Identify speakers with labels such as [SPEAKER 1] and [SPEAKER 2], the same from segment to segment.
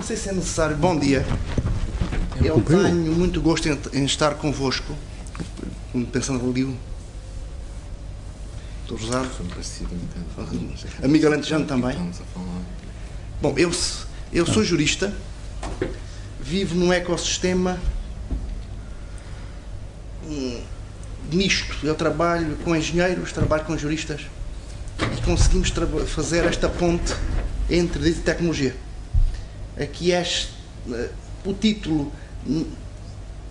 [SPEAKER 1] sei se é necessário. Bom dia. Eu tenho muito gosto em estar convosco, pensando ali. Estou Rosário. Amigo Alentejano também. Bom, eu sou jurista, vivo num ecossistema misto. Eu trabalho com engenheiros, trabalho com juristas e conseguimos fazer esta ponte entre direito e tecnologia. Aqui o título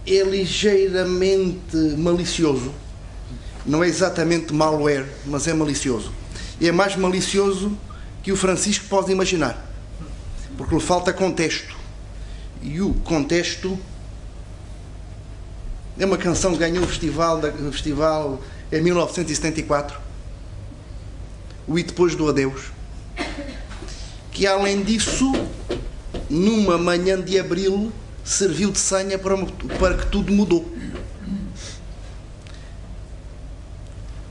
[SPEAKER 1] é ligeiramente malicioso. Não é exatamente malware, mas é malicioso. E é mais malicioso que o Francisco pode imaginar, porque lhe falta contexto. E o contexto é uma canção que ganhou o festival em 1974, o E Depois do Adeus, que além disso, numa manhã de abril, serviu de senha para que tudo mudou.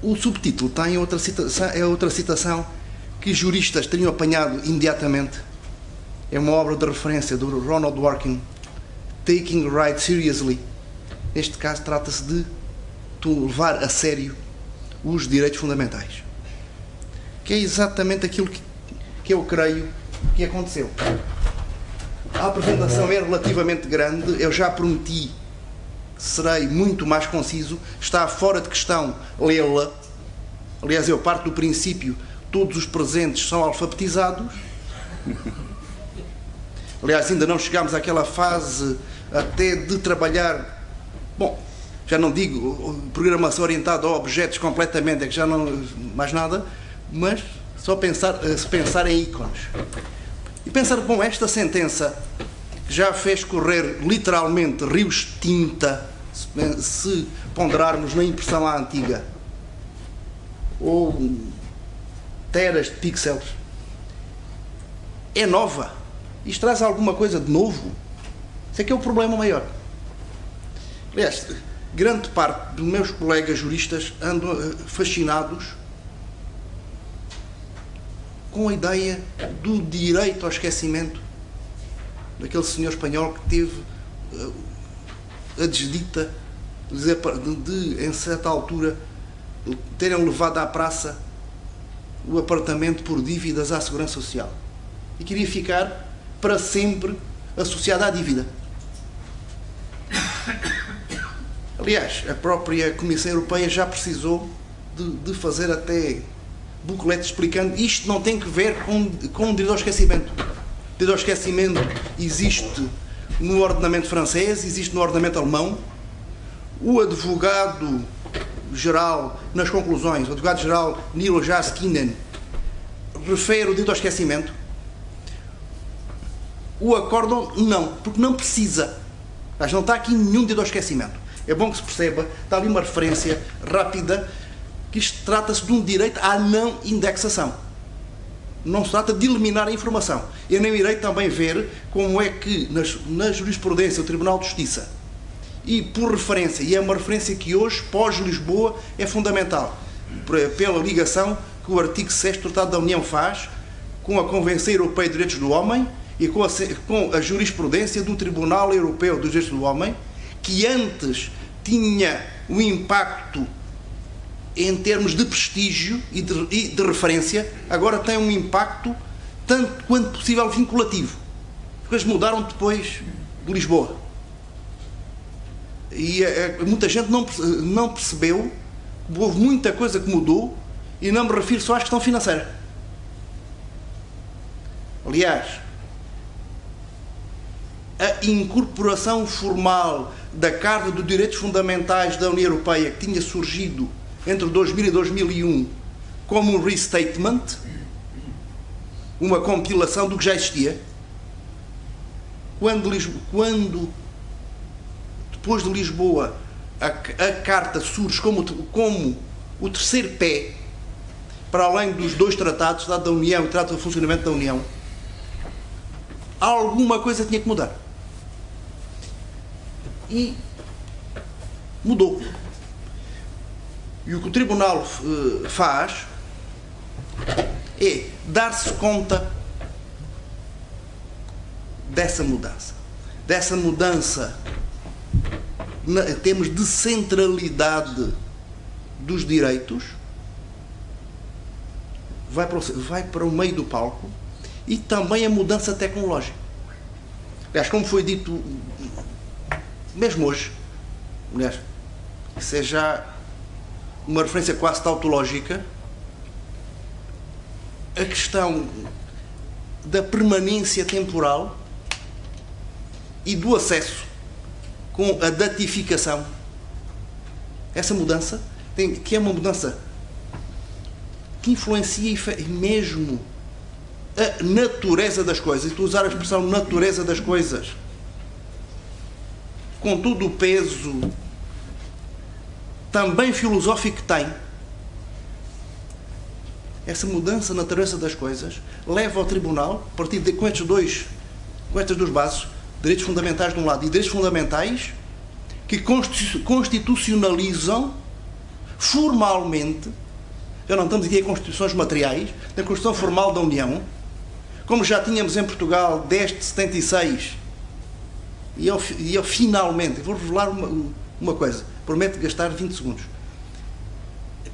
[SPEAKER 1] O subtítulo tem outra citação que juristas teriam apanhado imediatamente. É uma obra de referência do Ronald Dworkin, Taking Right Seriously. Neste caso trata-se de levar a sério os direitos fundamentais, que é exatamente aquilo que eu creio que aconteceu. A apresentação é relativamente grande, eu já prometi que serei muito mais conciso, está fora de questão lê-la. Aliás, eu parto do princípio todos os presentes são alfabetizados. Aliás, ainda não chegámos àquela fase até de trabalhar, bom, já não digo programação orientada a objetos completamente, é que já não mais nada, mas só pensar em ícones. E pensar, bom, esta sentença que já fez correr literalmente rios de tinta, se ponderarmos na impressão à antiga, ou teras de pixels, é nova. Isto traz alguma coisa de novo. Isso é que é o problema maior. Aliás, grande parte dos meus colegas juristas andam fascinados com a ideia do direito ao esquecimento daquele senhor espanhol que teve a desdita de, em certa altura, terem levado à praça o apartamento por dívidas à Segurança Social e queria ficar para sempre associado à dívida. Aliás, a própria Comissão Europeia já precisou de fazer até bucletes explicando isto não tem que ver com o direito ao esquecimento. O direito ao esquecimento existe no ordenamento francês, existe no ordenamento alemão. O advogado-geral, nas conclusões, o advogado-geral Neil Jaskinen refere o direito ao esquecimento. O acórdão não, porque não precisa. Mas não está aqui nenhum direito ao esquecimento. É bom que se perceba, está ali uma referência rápida, que isto trata-se de um direito à não indexação. Não se trata de eliminar a informação. Eu nem irei também ver como é que na jurisprudência do Tribunal de Justiça, e por referência, e é uma referência que hoje, pós-Lisboa, é fundamental, pela ligação que o artigo 6º do Tratado da União faz com a Convenção Europeia de Direitos do Homem e com a jurisprudência do Tribunal Europeu dos Direitos do Homem, que antes tinha um impacto em termos de prestígio e de referência, agora tem um impacto tanto quanto possível vinculativo, porque eles mudaram depois de Lisboa. E muita gente não percebeu que houve muita coisa que mudou, e não me refiro só à questão financeira. Aliás, a incorporação formal da Carta dos Direitos Fundamentais da União Europeia, que tinha surgido entre 2000 e 2001 como um restatement, uma compilação do que já existia, quando depois de Lisboa a Carta surge como o terceiro pé, para além dos dois tratados, o Tratado da União e o Tratado do Funcionamento da União, alguma coisa tinha que mudar. E mudou. E o que o Tribunal faz é dar-se conta dessa mudança em termos de centralidade dos direitos, vai para o meio do palco, e também a mudança tecnológica. Aliás, como foi dito mesmo hoje, aliás, isso é já uma referência quase tautológica, a questão da permanência temporal e do acesso com a datificação. Essa mudança, que é uma mudança que influencia mesmo a natureza das coisas. E estou a usar a expressão natureza das coisas com todo o peso também filosófico que tem. Essa mudança na natureza das coisas leva ao tribunal, a partir com estas duas bases, direitos fundamentais de um lado e direitos fundamentais, que constitucionalizam formalmente, já não estamos aqui em constituições materiais, na Constituição Formal da União, como já tínhamos em Portugal desde 76, e eu finalmente, vou revelar uma coisa, prometo gastar 20 segundos.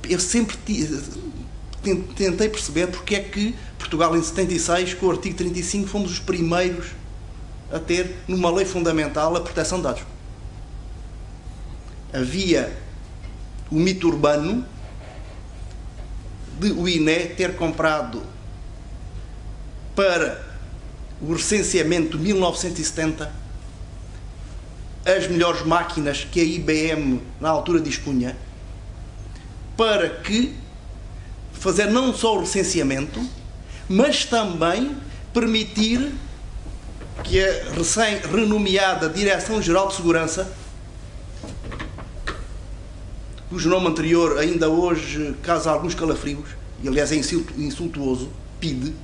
[SPEAKER 1] Eu sempre tentei perceber porque é que Portugal, em 76, com o artigo 35, fomos os primeiros a ter, numa lei fundamental, a proteção de dados. Havia o mito urbano de o INE ter comprado para o recenseamento de 1970 as melhores máquinas que a IBM na altura dispunha, para que fazer não só o recenseamento, mas também permitir que a recém-renomeada Direção-Geral de Segurança, cujo nome anterior ainda hoje causa alguns calafrios, e aliás é insultuoso, PIDE,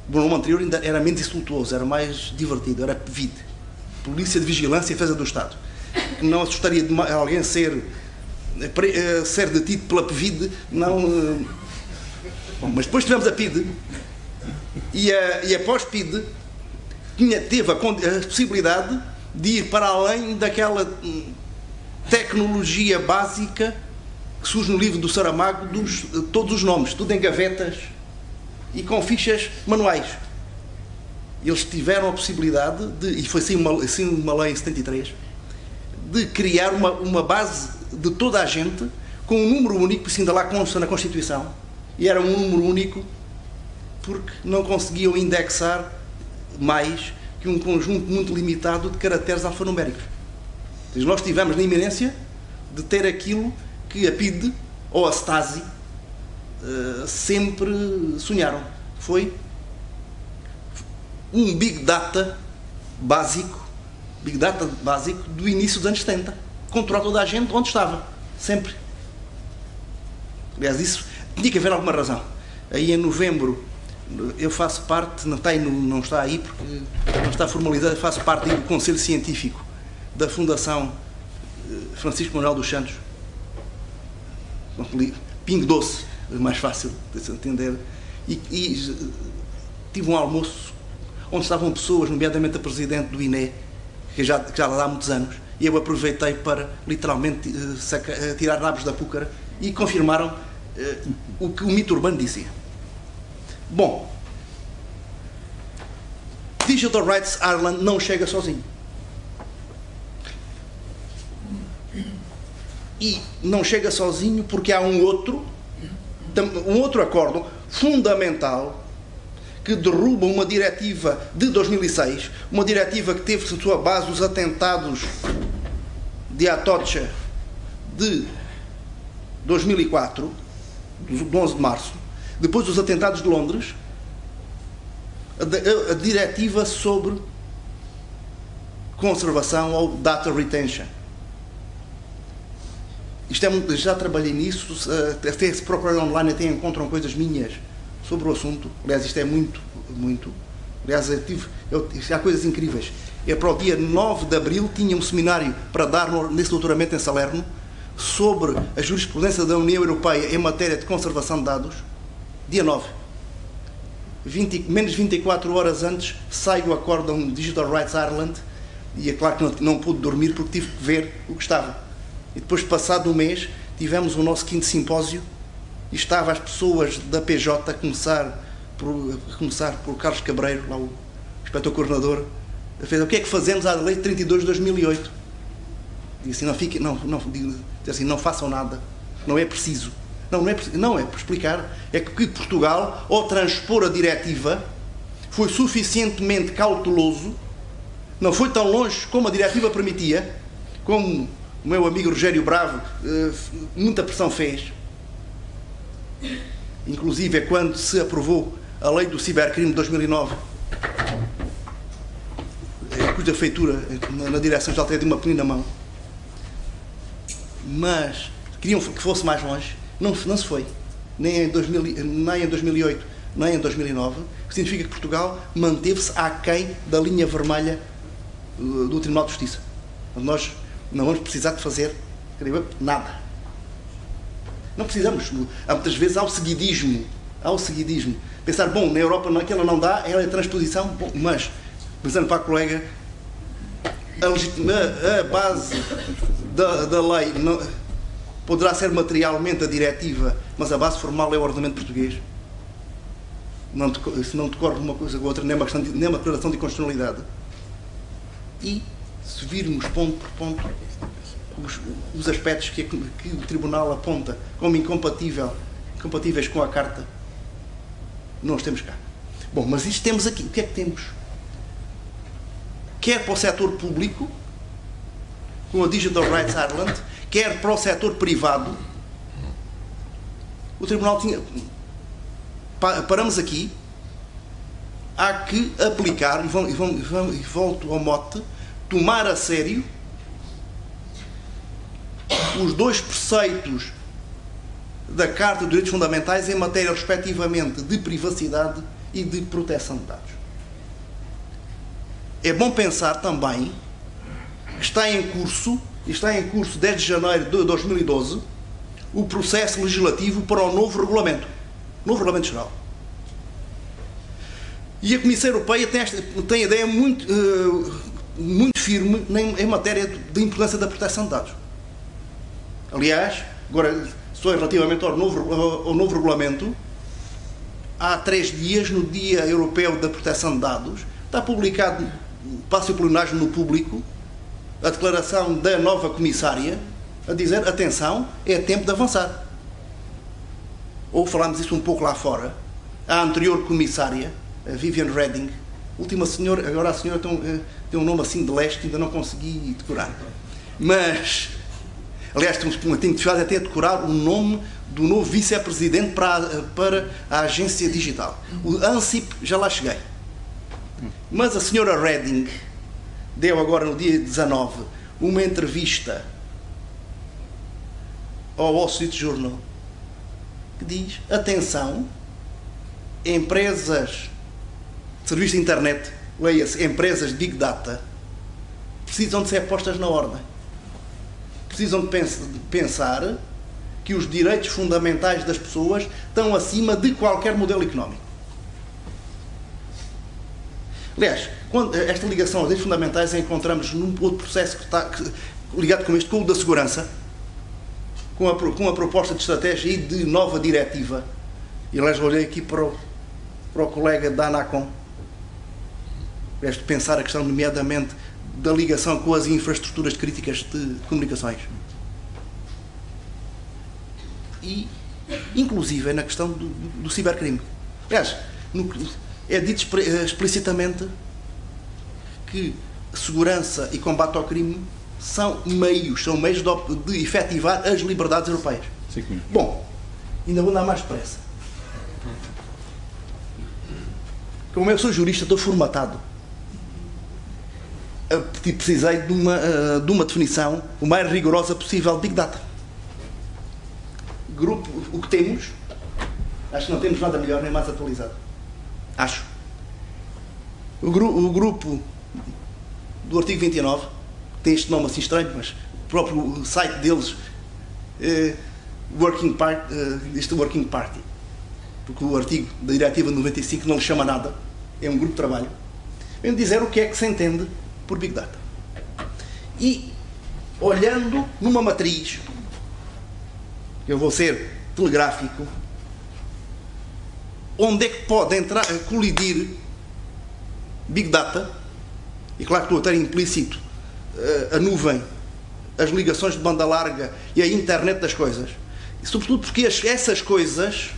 [SPEAKER 1] o nome anterior ainda era menos insultuoso, era mais divertido, era PVID, Polícia de Vigilância e Defesa do Estado. Não assustaria de alguém ser detido pela PVID, não... Bom, mas depois tivemos a PIDE, e após PIDE teve a possibilidade de ir para além daquela tecnologia básica que surge no livro do Saramago, todos os nomes, tudo em gavetas e com fichas manuais. Eles tiveram a possibilidade de, e foi assim uma lei em 73, de criar uma base de toda a gente com um número único, isso ainda lá consta na Constituição, e era um número único porque não conseguiam indexar mais que um conjunto muito limitado de caracteres alfanuméricos. Nós tivemos na iminência de ter aquilo que a PIDE ou a Stasi sempre sonharam. Foi um Big Data básico do início dos anos 70. Controlar toda a gente onde estava. Sempre. Aliás, isso tinha que haver alguma razão. Aí em novembro eu faço parte, não está aí porque não está formalizado, faço parte do Conselho Científico da Fundação Francisco Manuel dos Santos. Pingo Doce, mais fácil de se entender. E tive um almoço onde estavam pessoas, nomeadamente a Presidente do INE, que já lá há muitos anos, e eu aproveitei para, literalmente, tirar nabos da púcara, e confirmaram o que o mito urbano dizia. Bom, Digital Rights Ireland não chega sozinho. E não chega sozinho porque há um outro acordo fundamental que derruba uma diretiva de 2006, uma diretiva que teve em sua base os atentados de Atocha de 2004, do 11 de março, depois dos atentados de Londres, a diretiva sobre conservação ou data retention. Já trabalhei nisso, até se procurarem online até encontram coisas minhas sobre o assunto. Aliás, isto é muito. Aliás, há coisas incríveis. Para o dia 9 de abril tinha um seminário para dar nesse doutoramento em Salerno sobre a jurisprudência da União Europeia em matéria de conservação de dados. Dia 9. menos de 24 horas antes, sai o acórdão Digital Rights Ireland, e é claro que não pude dormir porque tive que ver o que estava. E depois, passado um mês, tivemos o nosso 5º simpósio e estava as pessoas da PJ a começar por Carlos Cabreiro, lá o inspetor coordenador, a dizer: o que é que fazemos à lei 32 de 2008? E assim, não façam nada, não é preciso. Não é para explicar, é que Portugal, ao transpor a diretiva, foi suficientemente cauteloso, não foi tão longe como a diretiva permitia, como o meu amigo Rogério Bravo muita pressão fez. Inclusive, é quando se aprovou a lei do cibercrime de 2009, cuja feitura na direção já tem de uma pequena mão. Mas queriam que fosse mais longe. Não se foi, nem em 2008, nem em 2009, o que significa que Portugal manteve-se aquém da linha vermelha do Tribunal de Justiça. Nós não vamos precisar de fazer nada. Não precisamos. Muitas vezes há o seguidismo. Pensar, bom, na Europa aquela não dá, ela é transposição, bom, mas, pensando para a colega, a base da lei poderá ser materialmente a diretiva, mas a base formal é o ordenamento português. Se não decorre uma coisa com a outra, nem uma declaração de inconstitucionalidade. E, se virmos ponto por ponto os aspectos que o Tribunal aponta como incompatíveis com a Carta, não os temos cá. Bom, mas isto temos aqui. O que é que temos? Quer para o setor público, com a Digital Rights Ireland, quer para o setor privado, o Tribunal tinha... Paramos aqui, há que aplicar, e volto ao mote, tomar a sério os 2 preceitos da Carta de Direitos Fundamentais em matéria, respectivamente, de privacidade e de proteção de dados. É bom pensar também que está em curso desde janeiro de 2012, o processo legislativo para o novo Regulamento Geral. E a Comissão Europeia tem ideia muito firme em matéria de importância da proteção de dados. Aliás, agora, só relativamente ao novo Regulamento, há 3 dias, no Dia Europeu da Proteção de Dados, está publicado, passa o plenário no público, a declaração da nova comissária a dizer: atenção, é tempo de avançar. Ou falámos isso um pouco lá fora, a anterior comissária, a Viviane Reding, última senhora, agora a senhora tem um nome assim de leste, ainda não consegui decorar. Mas, aliás, tenho dificuldade até a decorar o nome do novo vice-presidente para a agência digital. O ANSIP, já lá cheguei. Mas a senhora Reding deu agora no dia 19 uma entrevista ao Wall Street Journal que diz: atenção, empresas de serviço de internet, leia-se, empresas de Big Data, precisam de ser postas na ordem. Precisam de pensar que os direitos fundamentais das pessoas estão acima de qualquer modelo económico. Aliás, esta ligação aos direitos fundamentais a encontramos num outro processo que está ligado com este, com o da segurança, com a proposta de estratégia e de nova diretiva. E, aliás, olhei aqui para o colega da ANACOM, de pensar a questão, nomeadamente, da ligação com as infraestruturas críticas de comunicações. E, inclusive, na questão do cibercrime. Aliás, é dito explicitamente que segurança e combate ao crime são meios de efetivar as liberdades europeias. Sim. Bom, ainda vou dar mais depressa. Como eu sou jurista, estou formatado. Precisei de uma definição o mais rigorosa possível de Big Data. O que temos, acho que não temos nada melhor nem mais atualizado. Acho. O grupo do artigo 29, tem este nome assim estranho, mas o próprio site deles, Working Party, porque o artigo da Diretiva 95 não lhe chama nada, é um grupo de trabalho, vem dizer o que é que se entende por Big Data. E, olhando numa matriz, eu vou ser telegráfico, onde é que pode entrar, colidir Big Data, e claro que estou a ter implícito a nuvem, as ligações de banda larga e a internet das coisas, e sobretudo porque essas coisas,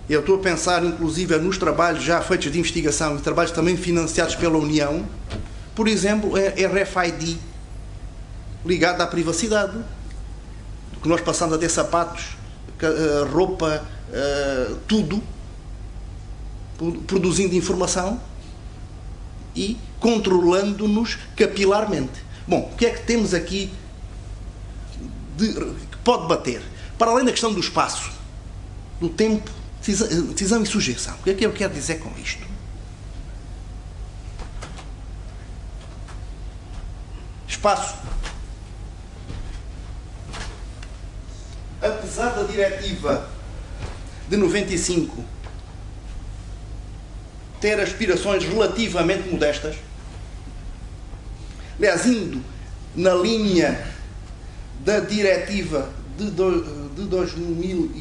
[SPEAKER 1] eu estou a pensar inclusive nos trabalhos já feitos de investigação e trabalhos também financiados pela União, por exemplo, RFID ligado à privacidade, que nós passamos a ter sapatos, roupa, tudo produzindo informação e controlando-nos capilarmente. Bom, o que é que temos aqui que pode bater? Para além da questão do espaço, do tempo, decisão e sujeição. O que é que eu quero dizer com isto? Espaço. Apesar da diretiva de 95 ter aspirações relativamente modestas, aliás, indo na linha da diretiva de 2000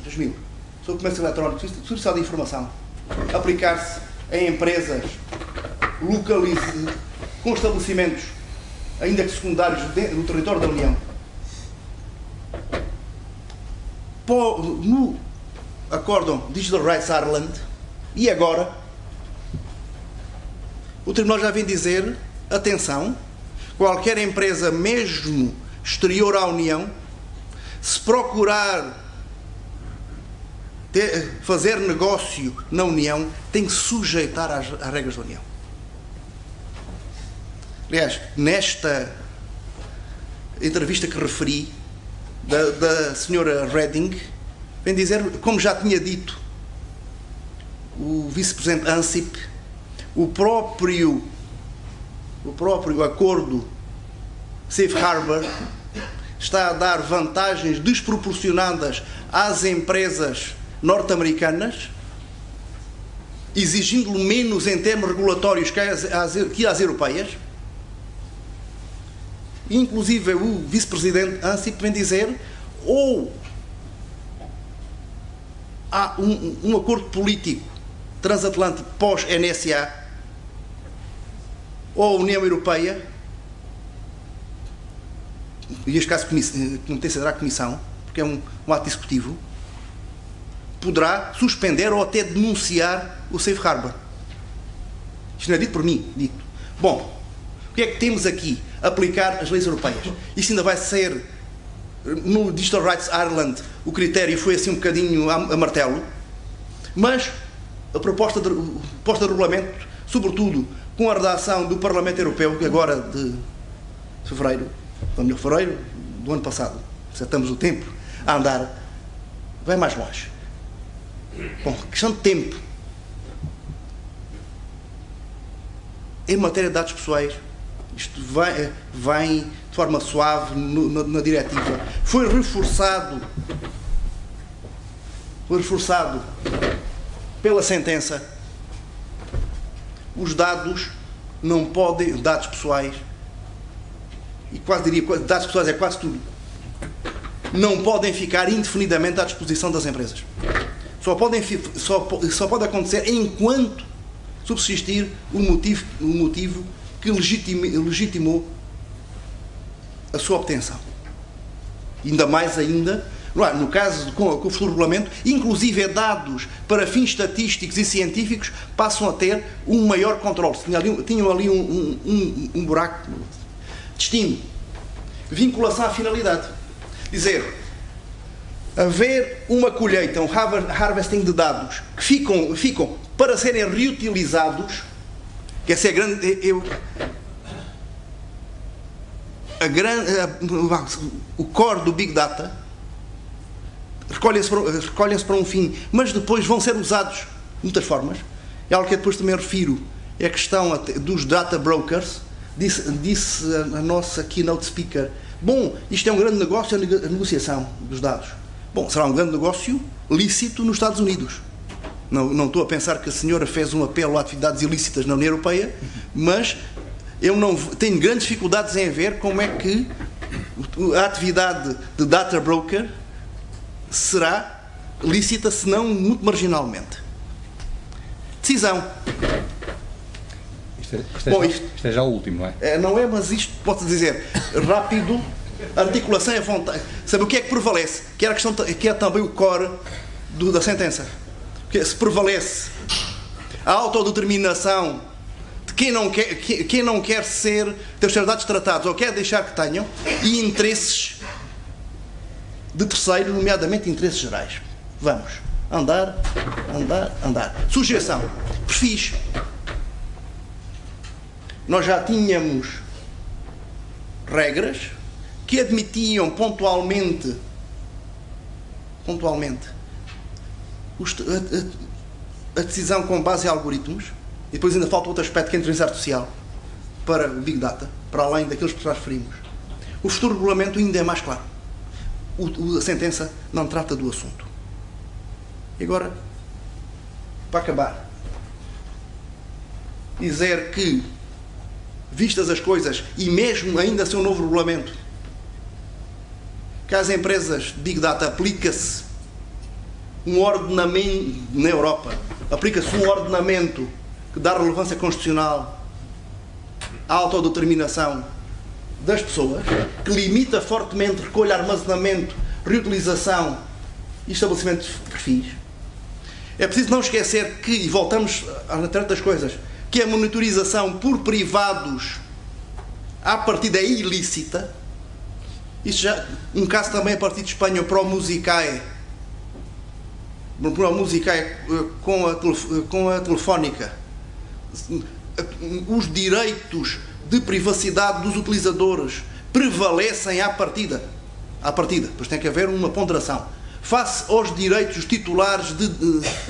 [SPEAKER 1] sobre o comércio eletrónico, social de informação, aplicar-se em empresas com estabelecimentos, ainda que secundários, no território da União. No Acórdão Digital Rights Ireland, e agora, o Tribunal já vem dizer, atenção, qualquer empresa, mesmo exterior à União, se procurar fazer negócio na União, tem que sujeitar às regras da União. Aliás, nesta entrevista que referi, da senhora Reding, vem dizer, como já tinha dito o vice-presidente Ansip, o próprio acordo Safe Harbor está a dar vantagens desproporcionadas às empresas norte-americanas, exigindo menos em termos regulatórios que às europeias. Inclusive o vice-presidente Ansip vem dizer, ou há um acordo político transatlântico pós-NSA, ou a União Europeia, e este caso que não tem será a Comissão, porque é um ato executivo, poderá suspender ou até denunciar o Safe Harbor. Isto não é dito por mim, dito. Bom, o que é que temos aqui? Aplicar as leis europeias. Isto ainda vai ser, no Digital Rights Ireland, o critério foi assim um bocadinho a martelo, mas a proposta de regulamento, sobretudo com a redação do Parlamento Europeu, que agora de fevereiro do ano passado, já estamos o tempo a andar, vai mais longe. Bom, questão de tempo. Em matéria de dados pessoais, isto vem de forma suave na diretiva. Foi reforçado pela sentença. Os dados não podem, dados pessoais, e quase diria, dados pessoais é quase tudo, não podem ficar indefinidamente à disposição das empresas. Só pode acontecer enquanto subsistir o motivo que legitimou a sua obtenção. Ainda mais no caso com o futuro regulamento, inclusive dados para fins estatísticos e científicos passam a ter um maior controle. Tinham ali um buraco. Destino. Vinculação à finalidade. Dizer, haver uma colheita, um harvesting de dados que ficam para serem reutilizados, que essa é o core do Big Data, recolhem-se para um fim, mas depois vão ser usados de muitas formas. É algo que eu depois também refiro, é a questão dos data brokers. Disse a nossa keynote speaker, bom, isto é um grande negócio, a negociação dos dados. Bom, será um grande negócio lícito nos Estados Unidos. Não estou a pensar que a senhora fez um apelo a atividades ilícitas na União Europeia, mas eu não tenho grandes dificuldades em ver como é que a atividade de data broker será lícita, se não muito marginalmente. Decisão.
[SPEAKER 2] Isto é já o último, não é?
[SPEAKER 1] Não é, mas isto pode dizer rápido, articulação e vontade. Sabe o que é que prevalece? Que era a questão, que é também o core da sentença. Porque se prevalece a autodeterminação de quem não quer ter os seus dados tratados ou quer deixar que tenham, e interesses de terceiro, nomeadamente interesses gerais. Vamos. Andar. Sujeição. Perfis. Nós já tínhamos regras que admitiam pontualmente a decisão com base em algoritmos, e depois ainda falta outro aspecto que é a inteligência artificial para o Big Data, para além daqueles que já referimos. O futuro regulamento ainda é mais claro. A sentença não trata do assunto. E agora, para acabar, dizer que, vistas as coisas, e mesmo ainda sem um novo regulamento, que às empresas de Big Data aplica-se um ordenamento na Europa, aplica-se um ordenamento que dá relevância constitucional à autodeterminação das pessoas, que limita fortemente recolha, armazenamento, reutilização e estabelecimento de perfis. É preciso não esquecer que, e voltamos a tantas coisas, que a monitorização por privados à partida é ilícita. Isto já, um caso também a partir de Espanha, para o Musicae com a Telefónica. Os direitos de privacidade dos utilizadores prevalecem à partida. Pois tem que haver uma ponderação. Face aos direitos dos titulares de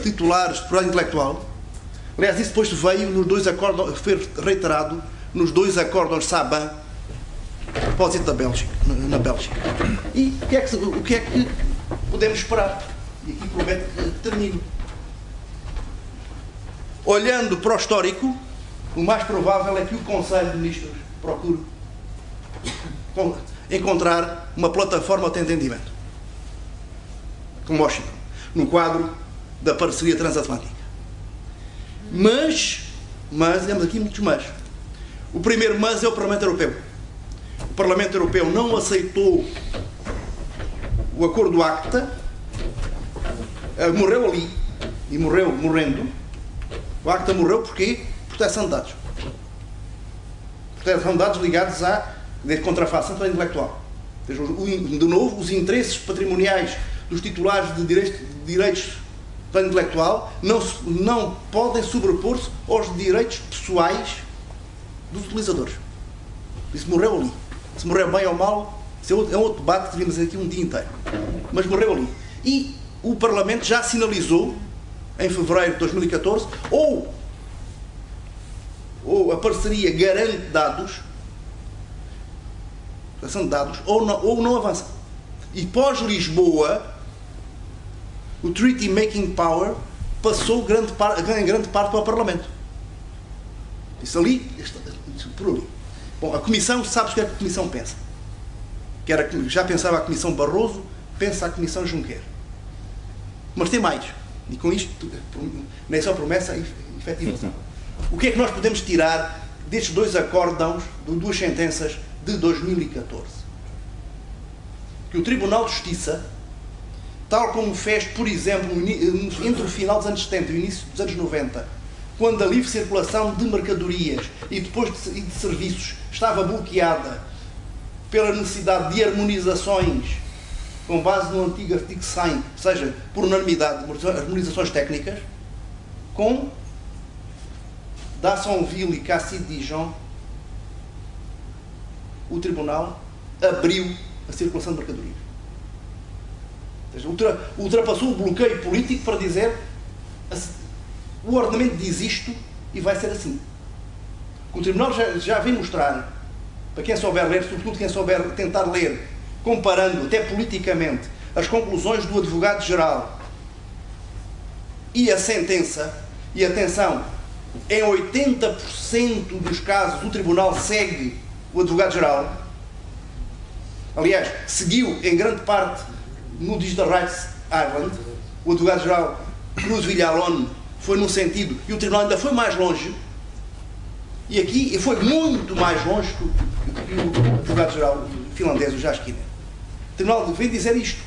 [SPEAKER 1] propriedade intelectual. Aliás, isso depois veio nos dois acordos, foi reiterado nos dois acordos Saban, propósito na Bélgica. E o que é que podemos esperar? E aqui prometo que termino. Olhando para o histórico, o mais provável é que o Conselho de Ministros procure encontrar uma plataforma de entendimento com Washington, no quadro da parceria transatlântica. Mas temos aqui muitos mas. O primeiro mas é o Parlamento Europeu. O Parlamento Europeu não aceitou o acordo ACTA, morreu ali, e morrendo. O ACTA morreu porquê? Proteção de dados. Proteção de dados ligados à contrafação intelectual. De novo, os interesses patrimoniais dos titulares de direitos intelectual não podem sobrepor-se aos direitos pessoais dos utilizadores. Isso morreu ali. Se morreu bem ou mal, é um outro debate que devíamos ter aqui um dia inteiro. Mas morreu ali. E o Parlamento já sinalizou, em fevereiro de 2014, ou a parceria garante dados, proteção de dados, ou não avança. E pós-Lisboa, o Treaty Making Power passou em grande parte para o Parlamento. Isso ali, por ali. Bom, a Comissão, sabes o que é que a Comissão pensa? Já pensava a Comissão Barroso, pensa a Comissão Juncker. Mas tem mais. E com isto, não é só promessa, é efetivação. O que é que nós podemos tirar destes dois acórdãos, de duas sentenças de 2014? Que o Tribunal de Justiça, tal como fez, por exemplo, entre o final dos anos 70 e o início dos anos 90, quando a livre circulação de mercadorias e depois de serviços estava bloqueada pela necessidade de harmonizações com base no antigo artigo 100, ou seja, por unanimidade, harmonizações técnicas, com Dassonville e Cassis-Dijon, o Tribunal abriu a circulação de mercadorias. Ou seja, ultrapassou o bloqueio político para dizer o ordenamento diz isto e vai ser assim. O Tribunal já vem mostrar, para quem souber ler, sobretudo quem souber tentar ler, comparando até politicamente as conclusões do advogado-geral e a sentença, e atenção, em 80% dos casos o Tribunal segue o advogado-geral, aliás, seguiu em grande parte no Digital Rights Ireland, o advogado-geral Cruz Villalone foi num sentido, e o Tribunal ainda foi mais longe, e aqui foi muito mais longe que o advogado-geral finlandês, o Jaskinen. O Tribunal vem dizer isto.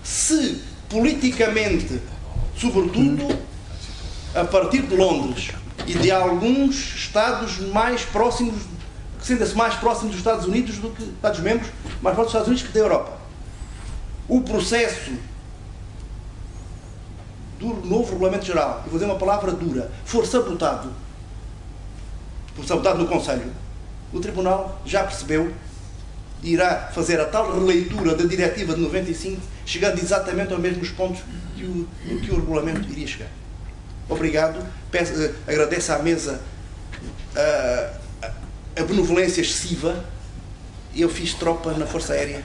[SPEAKER 1] Se politicamente, sobretudo a partir de Londres e de alguns Estados mais próximos, que sentem-se mais próximos dos Estados Unidos do que Estados-membros, mais próximos dos Estados Unidos que da Europa, o processo do novo Regulamento Geral, e vou dizer uma palavra dura, for sabotado no Conselho, o Tribunal já percebeu e irá fazer a tal releitura da Diretiva de 95, chegando exatamente aos mesmos pontos que o Regulamento iria chegar. Obrigado. Agradeço à mesa a benevolência excessiva. Eu fiz tropa na Força Aérea.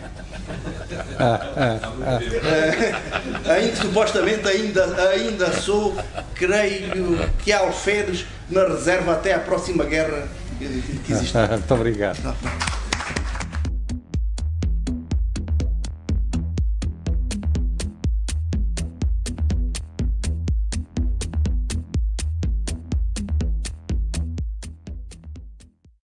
[SPEAKER 1] Supostamente ainda sou, creio que há alferes na reserva até à próxima guerra que existe.
[SPEAKER 2] Muito obrigado.